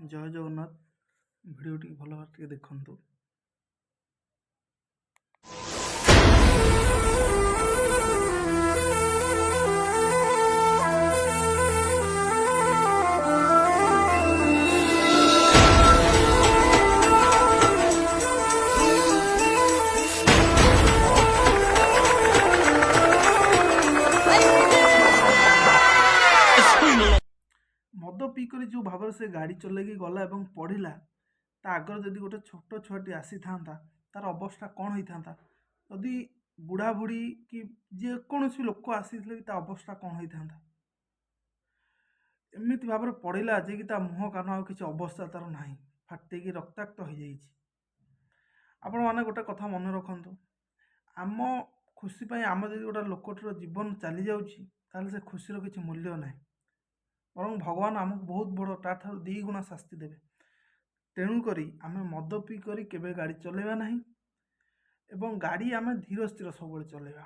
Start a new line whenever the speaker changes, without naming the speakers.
जय जगन्नाथ। भिडियोटी भल भाव देखु। मद पीकर जो भाव से गाड़ी चलैकी गला और पढ़ला आगर जदि गोटे छोट छुआटी आसी था तार अवस्था कौन होता जदि बुढ़ा बुढ़ी कि जेकोसी लोक आसी अवस्था कौन होता एमती भाव पड़ेगा जे कि मुह कान आ किसी अवस्था तार ना फाटिकी रक्ताक्त हो जाए। आपण मैंने गोटे कथा मन रखु आम खुशी आम जब गोटे लोकटर जीवन चली जाऊँ से खुशीर किसी मूल्य ना बर भगवान आमको बहुत बड़ ता दी गुणा शास्ति देवे। तेणुक आम मद पी कर केवे गाड़ी चलेबा नहीं एवं गाड़ी आम धीर स्थिर सब चलेबा।